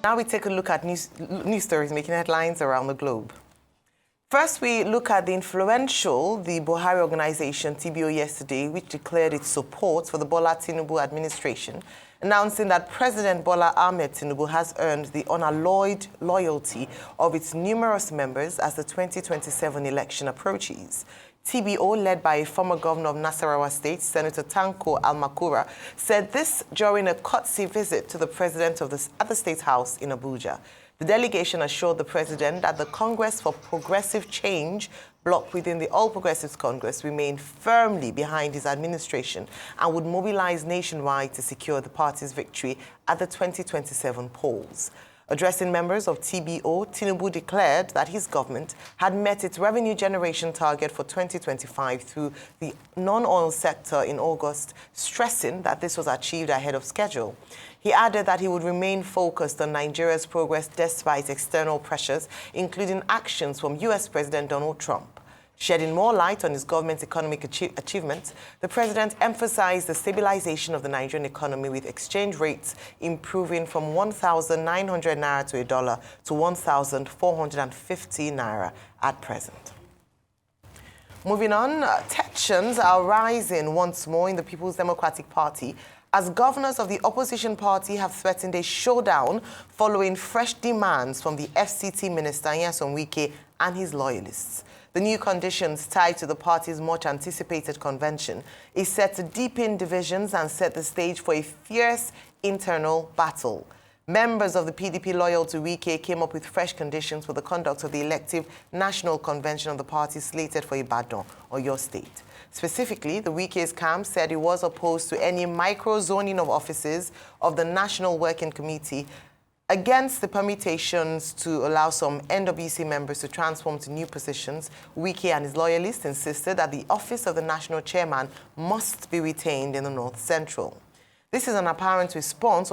Now we take a look at news stories making headlines around the globe. First, we look at the Buhari organization, TBO, yesterday, which declared its support for the Bola Tinubu administration, announcing that President Bola Ahmed Tinubu has earned the unalloyed loyalty of its numerous members as the 2027 election approaches. TBO, led by a former governor of Nasarawa State, Senator Tanko Almakura, said this during a courtesy visit to the president of the State House in Abuja. The delegation assured the president that the Congress for Progressive Change bloc within the All Progressives Congress remained firmly behind his administration and would mobilize nationwide to secure the party's victory at the 2027 polls. Addressing members of TBO, Tinubu declared that his government had met its revenue generation target for 2025 through the non-oil sector in August, stressing that this was achieved ahead of schedule. He added that he would remain focused on Nigeria's progress despite external pressures, including actions from U.S. President Donald Trump. Shedding more light on his government's economic achievements, the president emphasized the stabilization of the Nigerian economy, with exchange rates improving from 1,900 naira to a dollar to 1,450 naira at present. Moving on, tensions are rising once more in the People's Democratic Party as governors of the opposition party have threatened a showdown following fresh demands from the FCT minister Nyesom Wike and his loyalists. The new conditions tied to the party's much-anticipated convention is set to deepen divisions and set the stage for a fierce internal battle. Members of the PDP loyal to Wike came up with fresh conditions for the conduct of the elective national convention of the party slated for Ibadan, Oyo State. Specifically, the Wike's camp said it was opposed to any micro-zoning of offices of the National Working Committee, against the permutations to allow some NWC members to transform to new positions. Wike and his loyalists insisted that the office of the national chairman must be retained in the North Central. This is in an apparent response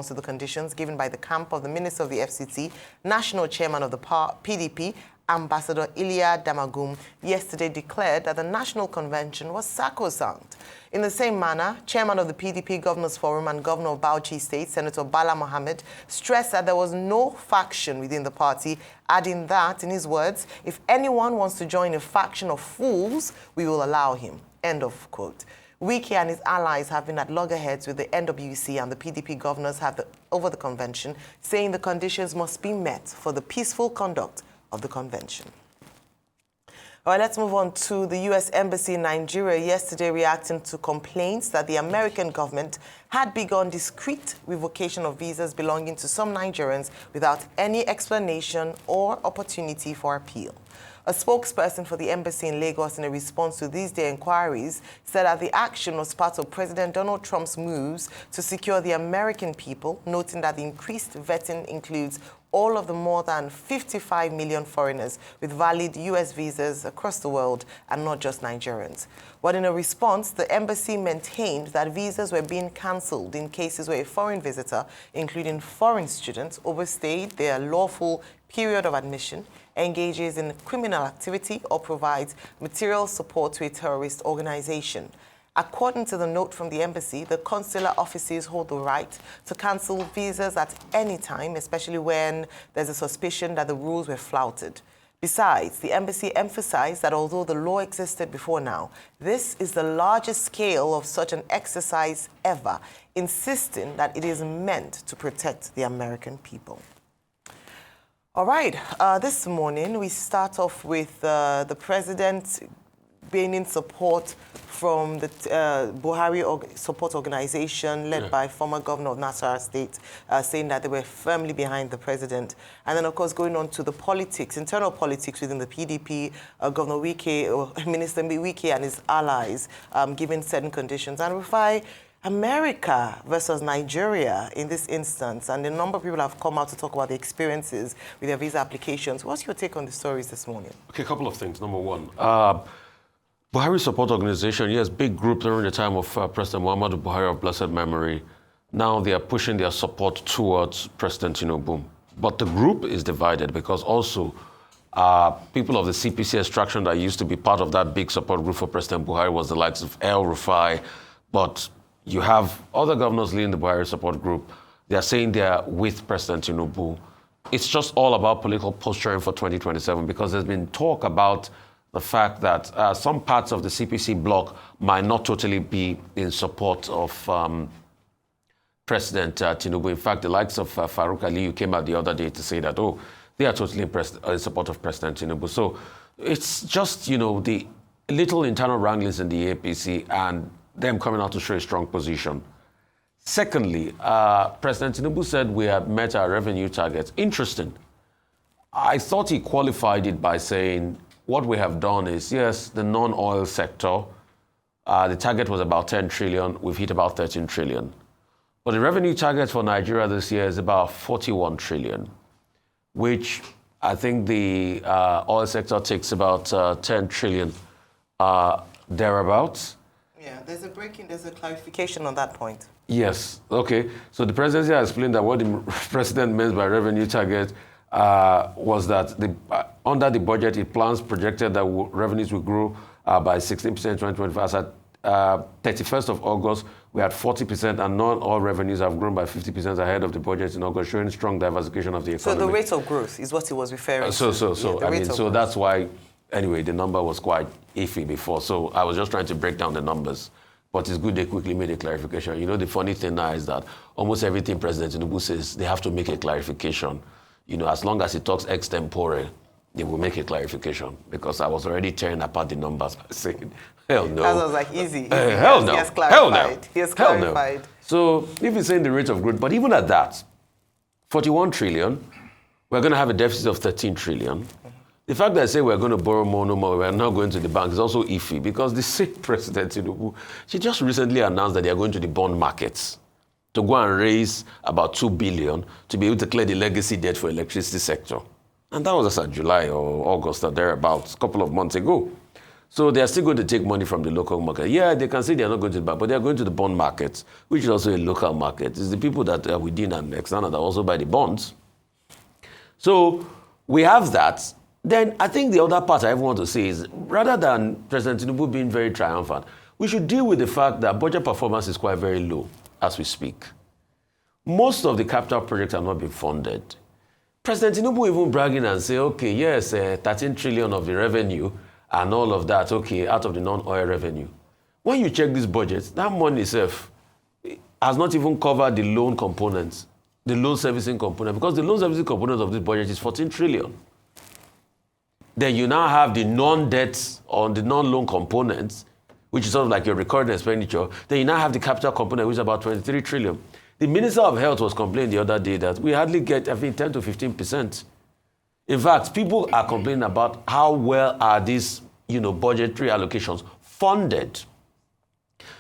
to the conditions given by the camp of the Minister of the FCT, National Chairman of the PDP, Ambassador Iliya Damagum, yesterday declared that the National Convention was sacrosanct. In the same manner, Chairman of the PDP Governors Forum and Governor of Bauchi State, Senator Bala Mohammed, stressed that there was no faction within the party, adding that, in his words, if anyone wants to join a faction of fools, we will allow him. End of quote. Wike and his allies have been at loggerheads with the NWC and the PDP governors over the convention, saying the conditions must be met for the peaceful conduct of the convention. All right, let's move on to the U.S. Embassy in Nigeria yesterday, reacting to complaints that the American government had begun discreet revocation of visas belonging to some Nigerians without any explanation or opportunity for appeal. A spokesperson for the embassy in Lagos, in a response to these day inquiries, said that the action was part of President Donald Trump's moves to secure the American people, noting that the increased vetting includes all of the more than 55 million foreigners with valid U.S. visas across the world and not just Nigerians. But in a response, the embassy maintained that visas were being cancelled in cases where a foreign visitor, including foreign students, overstayed their lawful period of admission, engages in criminal activity, or provides material support to a terrorist organization. According to the note from the embassy, the consular offices hold the right to cancel visas at any time, especially when there's a suspicion that the rules were flouted. Besides, the embassy emphasized that although the law existed before now, this is the largest scale of such an exercise ever, insisting that it is meant to protect the American people. All right, this morning we start off with the president gaining support from the Buhari support organization led by former governor of Nasarawa State, saying that they were firmly behind the president. And then, of course, going on to the politics, internal politics within the PDP, Governor Wike, or Minister Wike and his allies, given certain conditions. And Rufai, America versus Nigeria in this instance, and a number of people have come out to talk about the experiences with their visa applications. What's your take on the stories this morning? Okay, a couple of things. Number one, Buhari Support Organization, yes, big group during the time of President Muhammadu Buhari of blessed memory. Now they are pushing their support towards President Tinubu. But the group is divided because also people of the CPC extraction that used to be part of that big support group for President Buhari was the likes of El Rufai. But you have other governors leading the Buhari support group, They are saying they are with President Tinubu. It's just all about political posturing for 2027 because there's been talk about the fact that some parts of the CPC bloc might not totally be in support of President Tinubu. In fact, the likes of Farouk Aliyu came out the other day to say that, oh, they are totally in support of President Tinubu. So it's just, the little internal wranglings in the APC and them coming out to show a strong position. Secondly, President Tinubu said we have met our revenue targets. Interesting. I thought he qualified it by saying what we have done is, yes, the non-oil sector, the target was about 10 trillion. We've hit about 13 trillion. But the revenue target for Nigeria this year is about 41 trillion, which I think the oil sector takes about 10 trillion thereabouts. Yeah, there's a clarification on that point. Yes, okay. So the presidency has explained that what the president meant by revenue target was that under the budget, it plans projected that revenues will grow by 16% in 2025. As at 31st of August, we had 40%, and non-oil revenues have grown by 50% ahead of the budget in August, showing strong diversification of the economy. So the rate of growth is what he was referring to. So that's why, anyway, the number was quite iffy before. So I was just trying to break down the numbers. But it's good they quickly made a clarification. The funny thing now is that almost everything President Tinubu says, they have to make a clarification. As long as he talks extempore, they will make a clarification. Because I was already tearing apart the numbers, saying, hell no. That was like easy. Hell no. He has clarified. He has clarified. No. So if he's saying the rate of growth, but even at that, 41 trillion, we're going to have a deficit of 13 trillion. The fact that I say we're going to borrow more, no more, we're not going to the bank is also iffy because the same President Tinubu, she just recently announced that they are going to the bond markets to go and raise about 2 billion to be able to clear the legacy debt for electricity sector. And that was as of July or August or thereabouts, a couple of months ago. So they are still going to take money from the local market. Yeah, they can say they are not going to the bank, but they are going to the bond market, which is also a local market. It's the people that are within and external that also buy the bonds. So we have that. Then I think the other part I want to say is, rather than President Tinubu being very triumphant, we should deal with the fact that budget performance is quite very low as we speak. Most of the capital projects are not being funded. President Tinubu even bragging and say, okay, yes, 13 trillion of the revenue and all of that, okay, out of the non-oil revenue. When you check this budget, that money itself has not even covered the loan components, the loan servicing component, because the loan servicing component of this budget is 14 trillion. Then you now have the non-debt or the non-loan components, which is sort of like your recurring expenditure. Then you now have the capital component, which is about 23 trillion. The Minister of Health was complaining the other day that we hardly get, 10 to 15%. In fact, people are complaining about how well are these, budgetary allocations funded.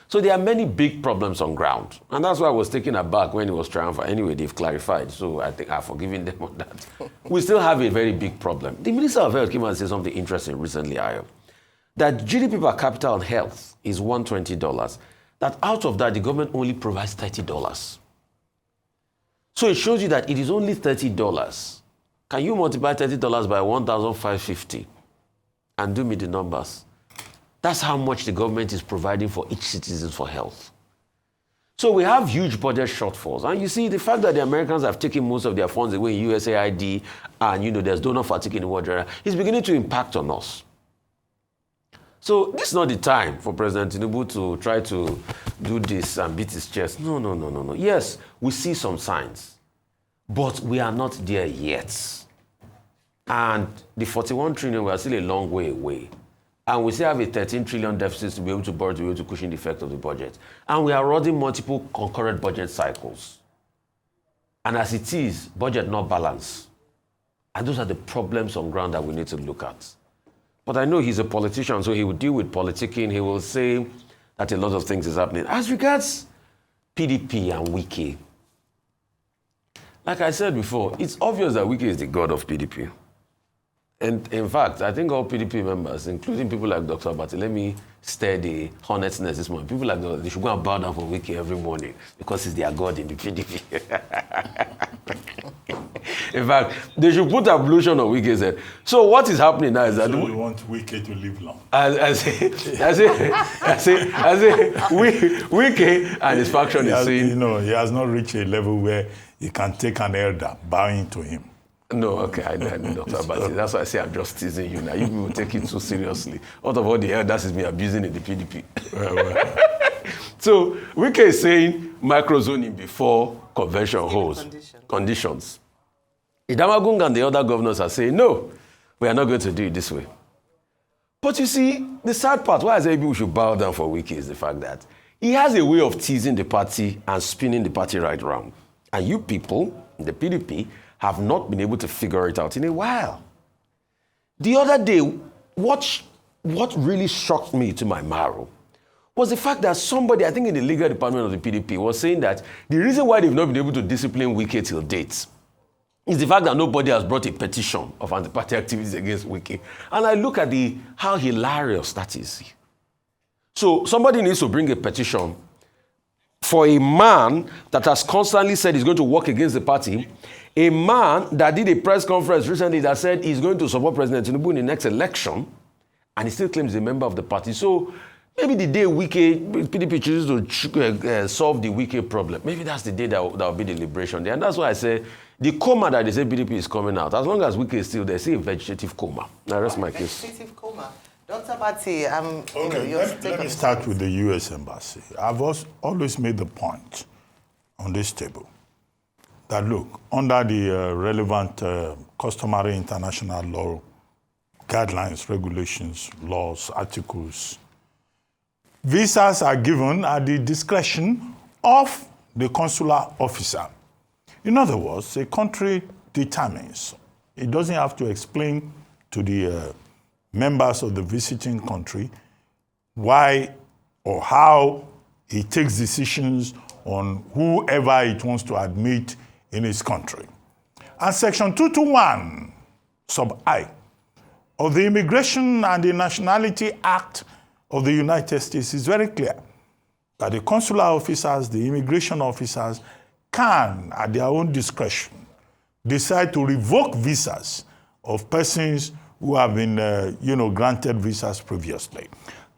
So there are many big problems on ground. And that's why I was taken aback when it was triumphant. Anyway, they've clarified, so I think I've forgiven them on that. We still have a very big problem. The Minister of Health came out and said something interesting recently, Ayo, that GDP per capita on health is $120. That out of that, the government only provides $30. So it shows you that it is only $30. Can you multiply $30 by 1,550 and do me the numbers? That's how much the government is providing for each citizen for health. So we have huge budget shortfalls. And you see, the fact that the Americans have taken most of their funds away in USAID and, there's donor fatigue in the world area, is beginning to impact on us. So this is not the time for President Tinubu to try to do this and beat his chest. No. Yes, we see some signs, but we are not there yet. And the 41 trillion, we are still a long way away. And we still have a 13 trillion deficit to be able to borrow to be able to cushion the effect of the budget. And we are running multiple concurrent budget cycles. And as it is, budget not balanced. And those are the problems on ground that we need to look at. But I know he's a politician, so he will deal with politicking. He will say that a lot of things is happening. As regards PDP and Wike, like I said before, it's obvious that Wike is the god of PDP. And in fact, I think all PDP members, including people like Dr. Abati, let me stir the hornet's nest this morning. People like that, they should go and bow down for Wike every morning because he's their god in the PDP. In fact, they should put ablution on Wike's head. So what is happening now is that... So you want Wike to live long? I say, Wike and his faction is saying... You know, he has not reached a level where he can take an elder bowing to him. No, okay, I know, Dr. Abati. That's why I say I'm just teasing you now. You people take it too seriously. Out of all the elders is me abusing in the PDP. Well. So Wike is saying microzoning before convention holds conditions. Idamagunga and the other governors are saying, no, we are not going to do it this way. But you see, the sad part, why I say people should bow down for Wike is the fact that he has a way of teasing the party and spinning the party right round. And you people in the PDP have not been able to figure it out in a while. The other day, what really shocked me to my marrow was the fact that somebody, I think in the legal department of the PDP, was saying that the reason why they've not been able to discipline Wike till date is the fact that nobody has brought a petition of anti-party activities against Wike. And I look at how hilarious that is. So somebody needs to bring a petition for a man that has constantly said he's going to work against the party, a man that did a press conference recently that said he's going to support President Tinubu in the next election, and he still claims he's a member of the party. So maybe the day PDP chooses to solve the Wike problem, maybe that's the day that will be the liberation day. And that's why I say the coma that they say PDP is coming out, as long as Wike is still there, see a vegetative coma. Now rest my case. Vegetative coma. Dr. Bati, Okay, let me start with the U.S. Embassy. I've always made the point on this table that, look, under the relevant customary international law, guidelines, regulations, laws, articles, visas are given at the discretion of the consular officer. In other words, a country determines. It doesn't have to explain to the members of the visiting country why or how it takes decisions on whoever it wants to admit in its country. And Section 221, sub I, of the Immigration and the Nationality Act of the United States is very clear that the consular officers, the immigration officers, can, at their own discretion, decide to revoke visas of persons who have been, granted visas previously.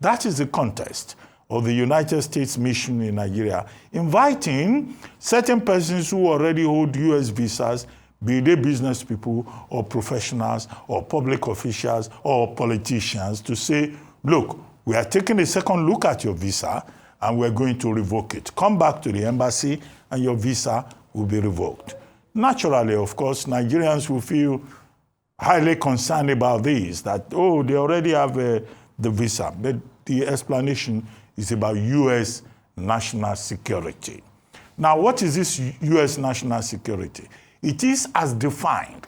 That is the context of the United States mission in Nigeria, inviting certain persons who already hold U.S. visas, be they business people or professionals or public officials or politicians, to say, look, we are taking a second look at your visa and we're going to revoke it. Come back to the embassy and your visa will be revoked. Naturally, of course, Nigerians will feel highly concerned about this, that, oh, they already have the visa. But the explanation is about U.S. national security. Now, what is this U.S. national security? It is as defined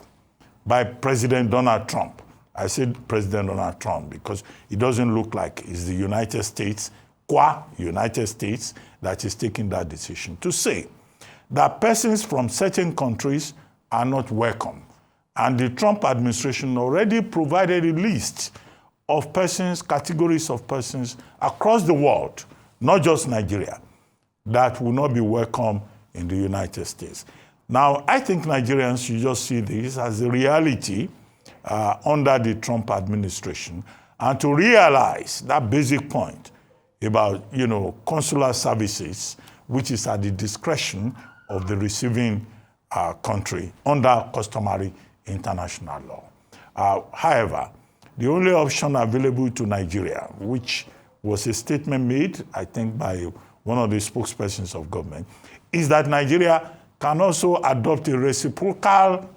by President Donald Trump. I said President Donald Trump because it doesn't look like it's the United States, qua United States, that is taking that decision to say that persons from certain countries are not welcome. And the Trump administration already provided a list of persons, categories of persons across the world, not just Nigeria, that will not be welcome in the United States. Now, I think Nigerians should just see this as a reality under the Trump administration and to realize that basic point about, consular services, which is at the discretion of the receiving country under customary international law. However, the only option available to Nigeria, which was a statement made, I think, by one of the spokespersons of government, is that Nigeria can also adopt a reciprocal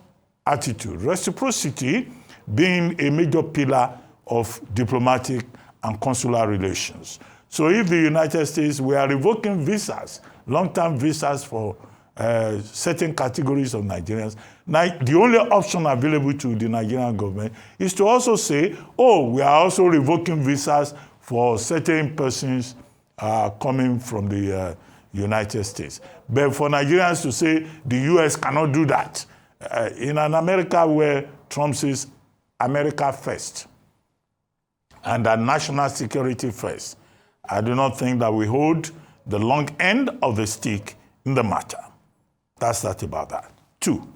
attitude. Reciprocity being a major pillar of diplomatic and consular relations. So if the United States were revoking visas, long-term visas for certain categories of Nigerians, the only option available to the Nigerian government is to also say, oh, we are also revoking visas for certain persons coming from the United States. But for Nigerians to say the U.S. cannot do that, in an America where Trump says America first and that national security first, I do not think that we hold the long end of the stick in the matter. That's that about that. 2,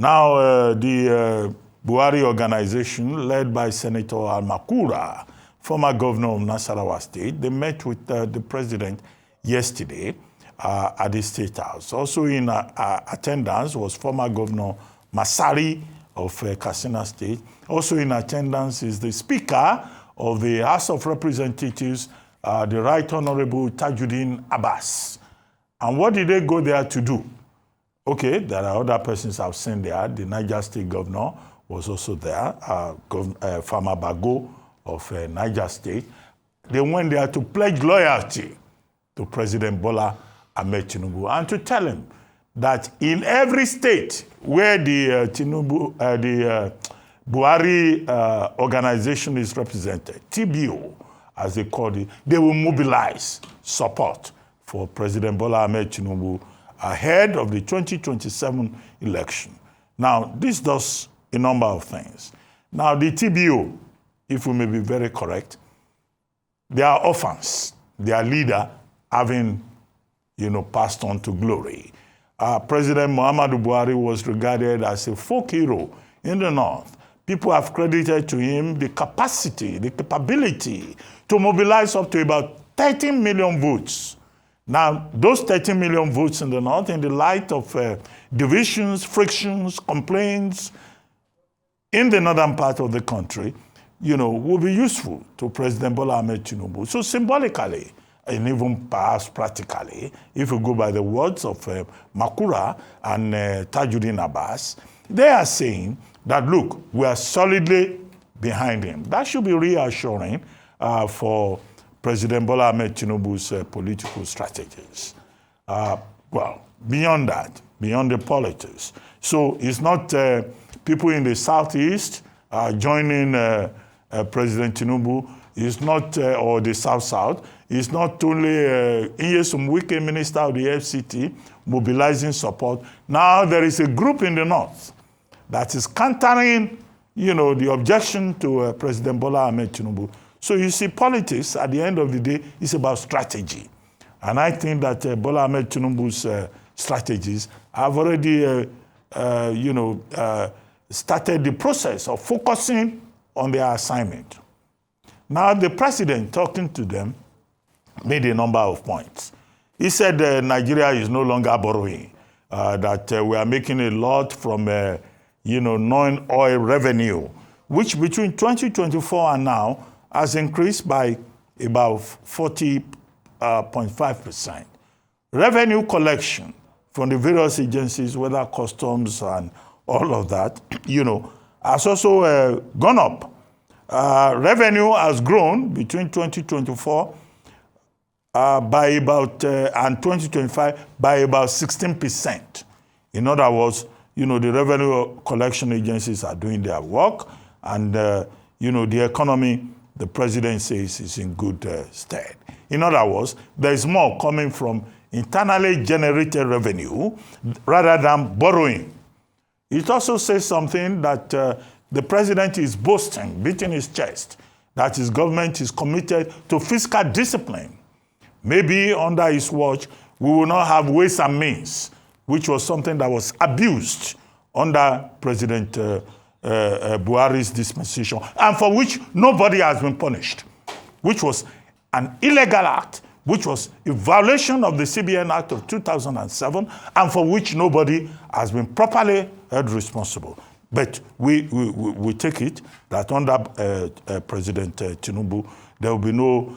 Now, the Buhari organization, led by Senator Al-Makura, former governor of Nasarawa State, they met with the president yesterday at the State House. Also in attendance was former Governor Masari of Katsina State. Also in attendance is the Speaker of the House of Representatives, the Right Honorable Tajuddin Abbas. And what did they go there to do? Okay, there are other persons I've seen there. The Niger State Governor was also there, Farmer Bago of Niger State. They went there to pledge loyalty to President Bola Ahmed Tinubu and to tell him that in every state where the Buhari organization is represented, TBO, as they call it, they will mobilize support for President Bola Ahmed Tinubu ahead of the 2027 election. Now, this does a number of things. Now, the TBO, if we may be very correct, they are orphans. Their leader having, passed on to glory. President Muhammadu Buhari was regarded as a folk hero in the North. People have credited to him the capacity, the capability to mobilize up to about 13 million votes. Now, those 13 million votes in the North, in the light of divisions, frictions, complaints in the northern part of the country, will be useful to President Bola Ahmed Tinubu. So symbolically, and even perhaps practically, if we go by the words of Makura and Tajuddin Abbas, they are saying that, look, we are solidly behind him. That should be reassuring for President Bola Ahmed Tinubu's political strategies. Well, beyond that, beyond the politics. So it's not people in the Southeast joining President Tinubu. It's not, or the South-South. It's not only Nyesom Wike, Minister of the FCT, mobilizing support. Now there is a group in the North that is countering, the objection to President Bola Ahmed Tinubu. So you see, politics, at the end of the day, is about strategy. And I think that Bola Ahmed Tinubu's strategies have already, started the process of focusing on their assignment. Now, the president, talking to them, made a number of points. He said Nigeria is no longer borrowing, that we are making a lot from, non-oil revenue, which between 2024 and now has increased by about 40.5%. Revenue collection from the various agencies, whether customs and all of that, has also gone up. Revenue has grown between 2024 by about, and 2025 by about 16%. In other words, the revenue collection agencies are doing their work, and, the economy, the president says, is in good stead. In other words, there is more coming from internally generated revenue rather than borrowing. It also says something that the president is boasting, beating his chest, that his government is committed to fiscal discipline. Maybe under his watch, we will not have ways and means, which was something that was abused under President Buhari's dispensation, and for which nobody has been punished, which was an illegal act, which was a violation of the CBN Act of 2007, and for which nobody has been properly held responsible. But we take it that under President Tinubu, there will be no,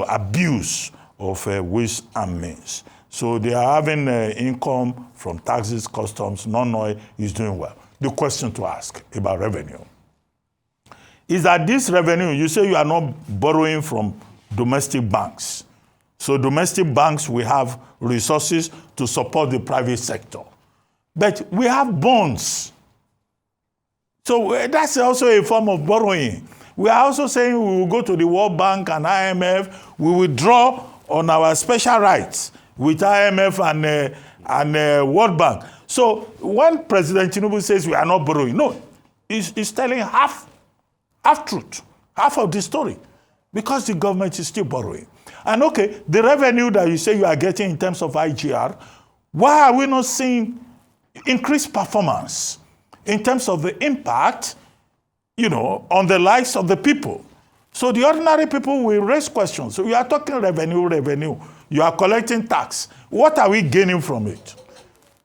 abuse of ways and means. So they are having income from taxes, customs, non-oil is doing well. The question to ask about revenue is that this revenue, you say you are not borrowing from domestic banks. So domestic banks will have resources to support the private sector. But we have bonds. So that's also a form of borrowing. We are also saying we will go to the World Bank and IMF. We will draw on our special rights with IMF and World Bank. So when President Tinubu says we are not borrowing, no, he's telling half truth, half of the story, because the government is still borrowing. And okay, the revenue that you say you are getting in terms of IGR, why are we not seeing increased performance in terms of the impact, on the lives of the people. So the ordinary people will raise questions. So you are talking revenue. You are collecting tax. What are we gaining from it?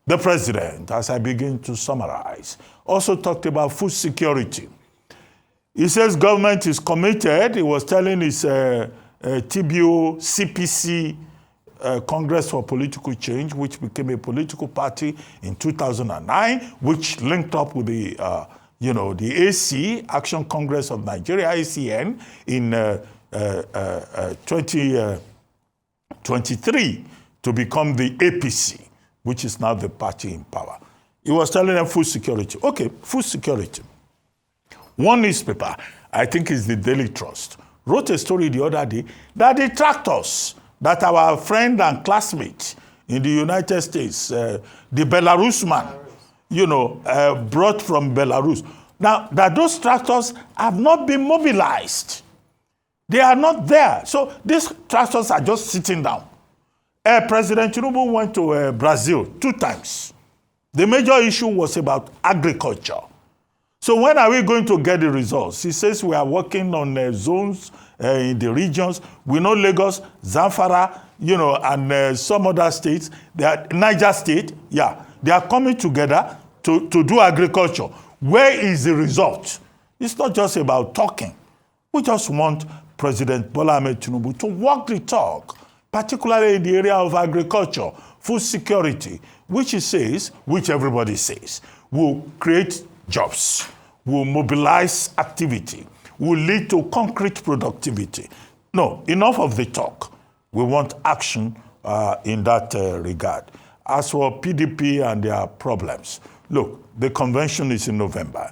The president, as I begin to summarize, also talked about food security. He says government is committed. He was telling his TBO CPC Congress for Political Change, which became a political party in 2009, which linked up with the the AC, Action Congress of Nigeria, ACN, in 2023 to become the APC, which is now the party in power. He was telling them food security. Okay, food security. One newspaper, I think it's the Daily Trust, wrote a story the other day that the tractors that our friend and classmate in the United States, the Belarus man, brought from Belarus. Now, that those tractors have not been mobilized. They are not there. So these tractors are just sitting down. President Tinubu went to Brazil 2 times. The major issue was about agriculture. So when are we going to get the results? He says we are working on zones in the regions. We know Lagos, Zamfara, and some other states. Niger State, they are coming together to do agriculture. Where is the result? It's not just about talking. We just want President Bola Ahmed Tinubu to walk the talk, particularly in the area of agriculture, food security, which everybody says, will create jobs, will mobilize activity, will lead to concrete productivity. No, enough of the talk. We want action in that regard. As for PDP and their problems, look, the convention is in November.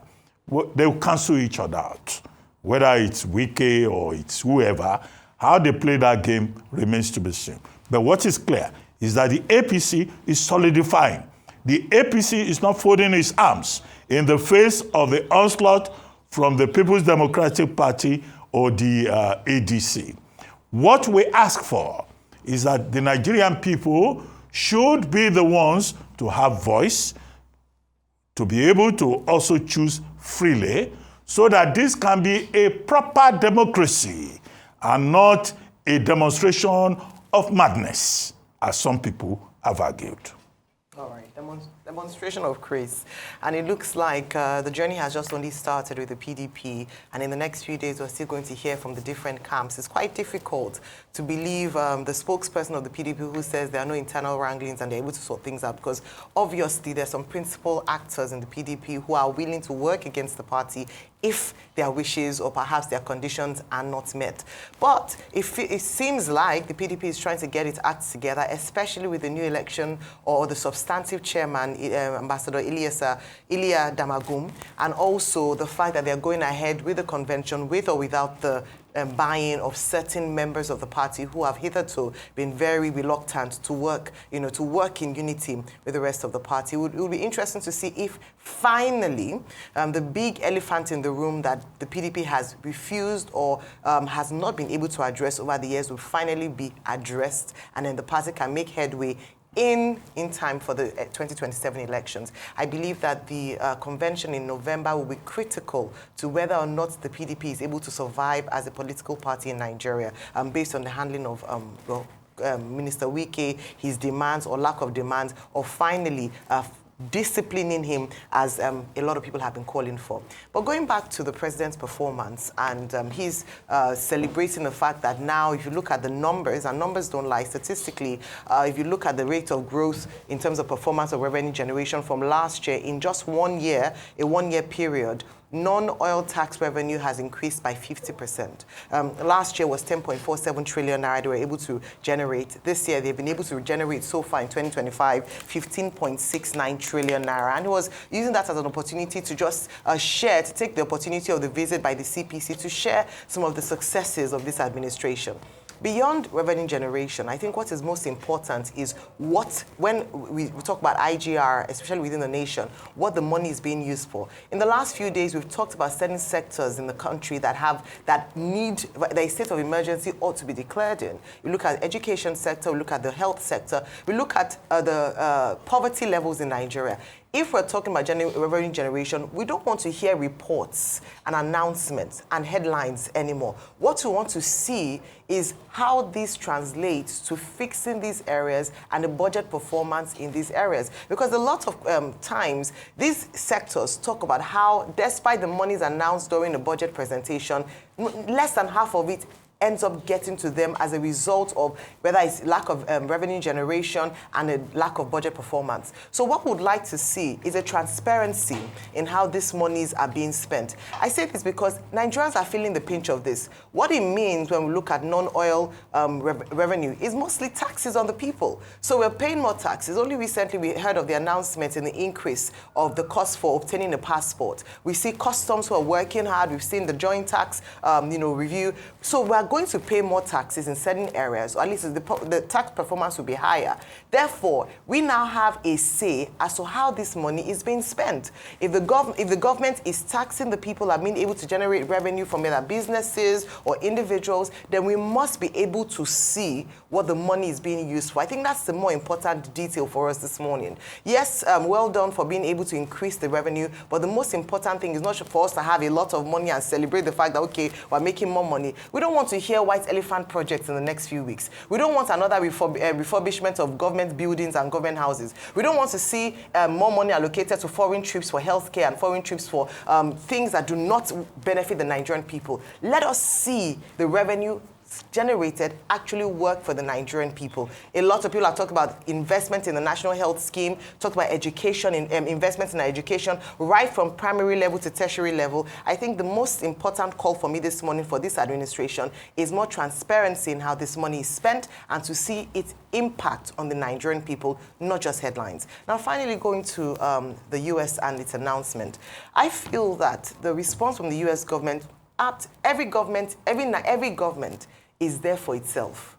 They will cancel each other out. Whether it's Wike or it's whoever, how they play that game remains to be seen. But what is clear is that the APC is solidifying. The APC is not folding its arms in the face of the onslaught from the People's Democratic Party or the ADC. What we ask for is that the Nigerian people should be the ones to have voice, to be able to also choose freely, so that this can be a proper democracy and not a demonstration of madness, as some people have argued. All right, demonstration of grace. And it looks like the journey has just only started with the PDP, and in the next few days we're still going to hear from the different camps. It's quite difficult to believe the spokesperson of the PDP who says there are no internal wranglings and they're able to sort things out, because obviously there's some principal actors in the PDP who are willing to work against the party if their wishes or perhaps their conditions are not met. But it seems like the PDP is trying to get its act together, especially with the new election or the substantive chairman, Ambassador Ilia Damagum, and also the fact that they're going ahead with the convention with or without the buy-in of certain members of the party who have hitherto been very reluctant to work, to work in unity with the rest of the party. It will be interesting to see if finally the big elephant in the room that the PDP has refused or has not been able to address over the years will finally be addressed, and then the party can make headway in time for the 2027 elections. I believe that the convention in November will be critical to whether or not the PDP is able to survive as a political party in Nigeria, based on the handling of Minister Wike, his demands or lack of demands, or finally disciplining him, as a lot of people have been calling for. But going back to the president's performance, and he's celebrating the fact that now, if you look at the numbers, and numbers don't lie statistically, if you look at the rate of growth in terms of performance of revenue generation from last year, in just 1 year, a 1-year period, non-oil tax revenue has increased by 50%. Last year was 10.47 trillion naira they were able to generate. This year, they've been able to generate so far in 2025, 15.69 trillion naira. And he was using that as an opportunity to just to take the opportunity of the visit by the CPC to share some of the successes of this administration. Beyond revenue generation, I think what is most important is when we talk about IGR, especially within the nation, what the money is being used for. In the last few days, we've talked about certain sectors in the country that a state of emergency ought to be declared in. We look at the education sector, we look at the health sector, we look at the poverty levels in Nigeria. if we're talking about revenue generation, we don't want to hear reports and announcements and headlines anymore. What we want to see is how this translates to fixing these areas and the budget performance in these areas. Because a lot of times, these sectors talk about how, despite the monies announced during the budget presentation, less than half of it ends up getting to them as a result of whether it's lack of revenue generation and a lack of budget performance. So what we would like to see is a transparency in how these monies are being spent. I say this because Nigerians are feeling the pinch of this. What it means when we look at non-oil revenue is mostly taxes on the people. So we're paying more taxes. Only recently we heard of the announcement in the increase of the cost for obtaining a passport. We see customs who are working hard. We've seen the joint tax review. So we're going to pay more taxes in certain areas, or at least the tax performance will be higher. Therefore, we now have a say as to how this money is being spent. If the government is taxing the people that are being able to generate revenue from either businesses or individuals, then we must be able to see what the money is being used for. I think that's the more important detail for us this morning. Yes, well done for being able to increase the revenue, but the most important thing is not for us to have a lot of money and celebrate the fact that, okay, we're making more money. We don't want to hear white elephant projects in the next few weeks. We don't want another refurbishment of government buildings and government houses. We don't want to see more money allocated to foreign trips for healthcare and foreign trips for things that do not benefit the Nigerian people. Let us see the revenue generated actually work for the Nigerian people. A lot of people are talking about investment in the national health scheme, talk about education, investments in education, right from primary level to tertiary level. I think the most important call for me this morning for this administration is more transparency in how this money is spent and to see its impact on the Nigerian people, not just headlines. Now, finally going to the U.S. and its announcement. I feel that the response from the U.S. government, every government is there for itself.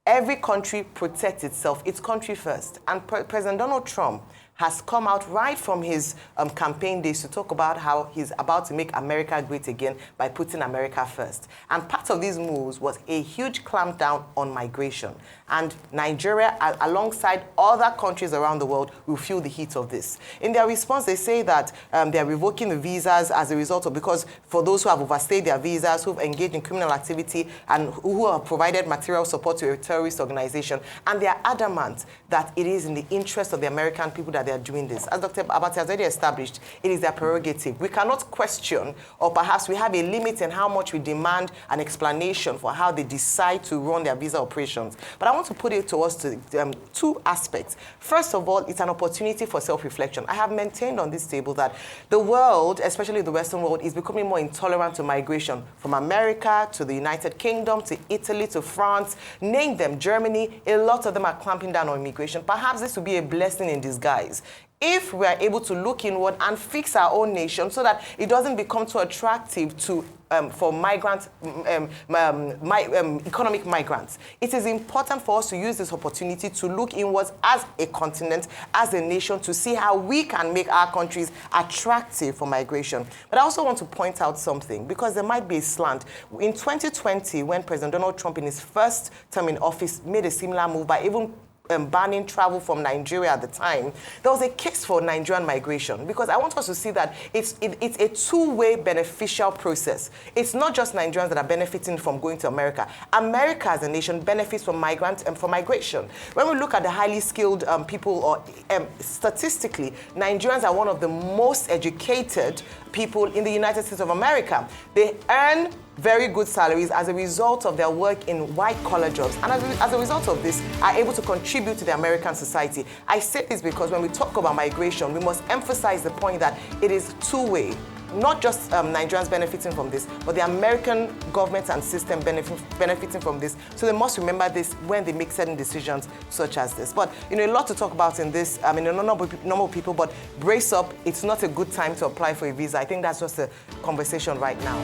Every country protects itself, its country first. And President Donald Trump has come out right from his campaign days to talk about how he's about to make America great again by putting America first. And part of these moves was a huge clampdown on migration. And Nigeria, alongside other countries around the world, will feel the heat of this. In their response, they say that they're revoking the visas as a result of, because for those who have overstayed their visas, who've engaged in criminal activity, and who have provided material support to a terrorist organization. And they are adamant that it is in the interest of the American people that they are doing this. As Dr. Abati has already established, it is their prerogative. We cannot question, or perhaps we have a limit in how much we demand an explanation for how they decide to run their visa operations. But I want to put it to us to two aspects. First of all, it's an opportunity for self-reflection. I have maintained on this table that the world, especially the Western world, is becoming more intolerant to migration, from America to the United Kingdom to Italy to France, name them, Germany. A lot of them are clamping down on immigration. Perhaps this will be a blessing in disguise if we are able to look inward and fix our own nation so that it doesn't become too attractive to for migrants, economic migrants. It is important for us to use this opportunity to look inwards as a continent, as a nation, to see how we can make our countries attractive for migration. But I also want to point out something, because there might be a slant. In 2020, when President Donald Trump, in his first term in office, made a similar move by even banning travel from Nigeria at the time, there was a case for Nigerian migration, because I want us to see that it's a two-way beneficial process. It's not just Nigerians that are benefiting from going to America. America as a nation benefits from migrants and from migration. When we look at the highly skilled people, or statistically, Nigerians are one of the most educated people in the United States of America. They earn very good salaries as a result of their work in white-collar jobs, and as a result of this, are able to contribute to the American society. I say this because when we talk about migration, we must emphasize the point that it is two-way. Not just Nigerians benefiting from this, but the American government and system benefiting from this. So they must remember this when they make certain decisions such as this. But, a lot to talk about in this. I mean, normal people, but brace up. It's not a good time to apply for a visa. I think that's just a conversation right now.